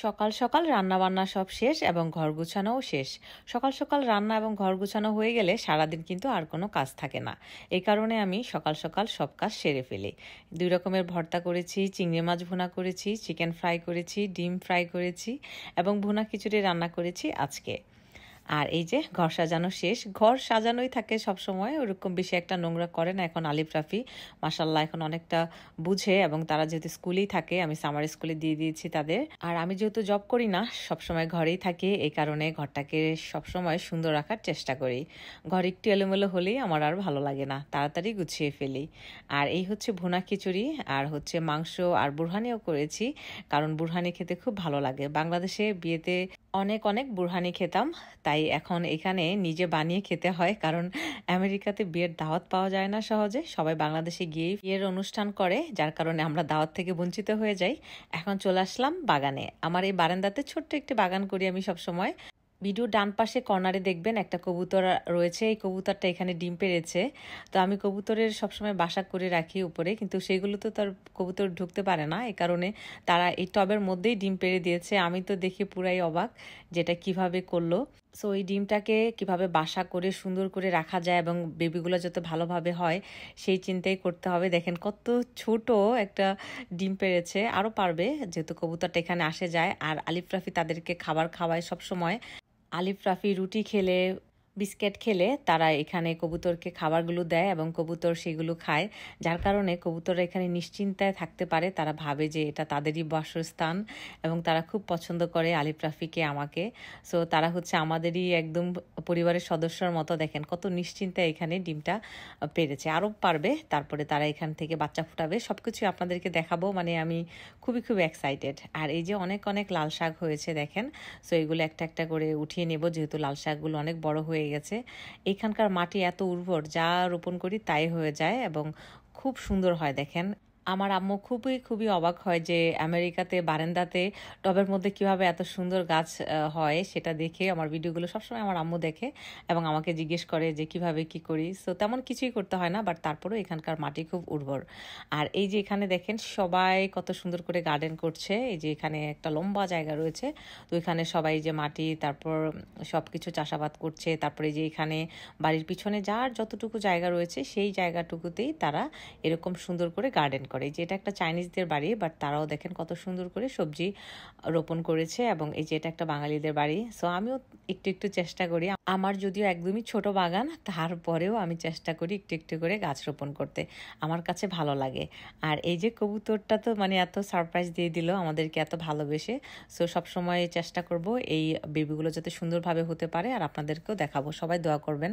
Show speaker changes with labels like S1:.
S1: সকাল সকাল রান্নাবান্না সব শেষ এবং ঘর গুছানোও শেষ। সকাল সকাল রান্না এবং ঘর গুছানো হয়ে গেলে সারাদিন কিন্তু আর কোনো কাজ থাকে না। এই কারণে আমি সকাল সকাল সব কাজ সেরে ফেলি। ২ রকমের ভর্তা করেছি, চিংড়ি মাছ ভুনা করেছি, চিকেন ফ্রাই করেছি, ডিম ফ্রাই করেছি এবং ভুনা খিচুড়ি রান্না করেছি আজকে। আর এই যে ঘর সাজানো শেষ। ঘর সাজানোই থাকে সবসময়, ওরকম বেশি একটা নোংরা করে না এখন আলিফ রাফি। মাশাল্লাহ এখন অনেকটা বুঝে, এবং তারা যেহেতু স্কুলেই থাকে, আমি সামার স্কুলে দিয়ে দিয়েছি তাদের। আর আমি যেহেতু জব করি না, সবসময় ঘরেই থাকি, এই কারণে ঘরটাকে সবসময় সুন্দর রাখার চেষ্টা করি। ঘর একটু এলোমেলো হলেই আমার আর ভালো লাগে না, তাড়াতাড়ি গুছিয়ে ফেলি। আর এই হচ্ছে ভুনা খিচুড়ি, আর হচ্ছে মাংস আর বুরহানিও করেছি, কারণ বুরহানি খেতে খুব ভালো লাগে। বাংলাদেশে বিয়েতে অনেক অনেক বুরহানি খেতাম, তাই এখন এখানে নিজে বানিয়ে খেতে হয়, কারণ আমেরিকাতে বিয়ের দাওয়াত পাওয়া যায় না সহজে। সবাই বাংলাদেশে গিয়েই বিয়ের অনুষ্ঠান করে, যার কারণে আমরা দাওয়াত থেকে বঞ্চিত হয়ে যাই। এখন চলে আসলাম বাগানে। আমার এই বারান্দাতে ছোট্ট একটি বাগান করি আমি সব সময়। ভিডিও ডান পাশে কর্নারে দেখবেন একটা কবুতর রয়েছে, এই কবুতরটা এখানে ডিম পেড়েছে। তো আমি কবুতরের সবসময় বাসা করে রাখি উপরে, কিন্তু সেগুলো তো তার কবুতর ঢুকতে পারে না, এই কারণে তারা এই টবের মধ্যেই ডিম পেড়ে দিয়েছে। আমি তো দেখে পুরাই অবাক যেটা কিভাবে করলো। সো এই ডিমটাকে কিভাবে বাসা করে সুন্দর করে রাখা যায় এবং বেবিগুলো যাতে ভালোভাবে হয় সেই চিন্তাই করতে হবে। দেখেন কত ছোট একটা ডিম পেড়েছে, আরও পারবে যেহেতু কবুতরটা এখানে আসে যায়। আর আলিফ রাফি তাদেরকে খাবার খাওয়ায় সব সময়। আলিফ রাফি রুটি খেলে, বিস্কিট খেলে তারা এখানে কবুতরকে খাবারগুলো দেয় এবং কবুতর সেগুলো খায়, যার কারণে কবুতররা এখানে নিশ্চিন্তায় থাকতে পারে। তারা ভাবে যে এটা তাদেরই বাসস্থান এবং তারা খুব পছন্দ করে আলিফ রাফিকে, আমাকে। সো তারা হচ্ছে আমাদেরই একদম পরিবারের সদস্যর মতো। দেখেন কত নিশ্চিন্তায় এখানে ডিমটা পেরেছে, আরও পারবে। তারপরে তারা এখান থেকে বাচ্চা ফুটাবে, সব কিছুই আপনাদেরকে দেখাবো। মানে আমি খুবই খুব এক্সাইটেড। আর এই যে অনেক অনেক লাল শাক হয়েছে দেখেন। সো এগুলো একটা একটা করে উঠিয়ে নেব, যেহেতু লাল শাকগুলো অনেক বড় হয়ে গেছে। এখানকার মাটি এত উর্বর, যা রোপণ করি তাই হয়ে যায় এবং খুব সুন্দর হয়। দেখেন আমার আম্মু খুবই খুবই অবাক হয় যে আমেরিকাতে বারান্দাতে টবের মধ্যে কিভাবে এত সুন্দর গাছ হয়, সেটা দেখে আমার ভিডিওগুলো সবসময় আমার আম্মু দেখে এবং আমাকে জিজ্ঞেস করে যে কিভাবে কি করি। সো তেমন কিছুই করতে হয় না, বাট তারপরেও এখানকার মাটি খুব উর্বর। আর এই যে এখানে দেখেন সবাই কত সুন্দর করে গার্ডেন করছে। এই যে এখানে একটা লম্বা জায়গা রয়েছে, তো এখানে সবাই যে মাটি, তারপর সব কিছু চাষাবাদ করছে। তারপরে যে এখানে বাড়ির পিছনে যার যতটুকু জায়গা রয়েছে সেই জায়গাটুকুতেই তারা এরকম সুন্দর করে গার্ডেন করে। যে এটা একটা চাইনিজদের বাড়ি, বাট তারাও দেখেন কত সুন্দর করে সবজি রোপণ করেছে। এবং এই যে এটা একটা বাঙালিদের বাড়ি। সো আমিও একটু একটু চেষ্টা করি, আমার যদিও একদমই ছোট বাগান, তারপরেও আমি চেষ্টা করি একটু একটু করে গাছ রোপণ করতে, আমার কাছে ভালো লাগে। আর এই যে কবুতরটা তো মানে এত সারপ্রাইজ দিয়ে দিল আমাদেরকে, এত ভালোবেসে। সো সবসময় চেষ্টা করব এই বেবিগুলো যাতে সুন্দরভাবে হতে পারে, আর আপনাদেরকেও দেখাবো। সবাই দোয়া করবেন।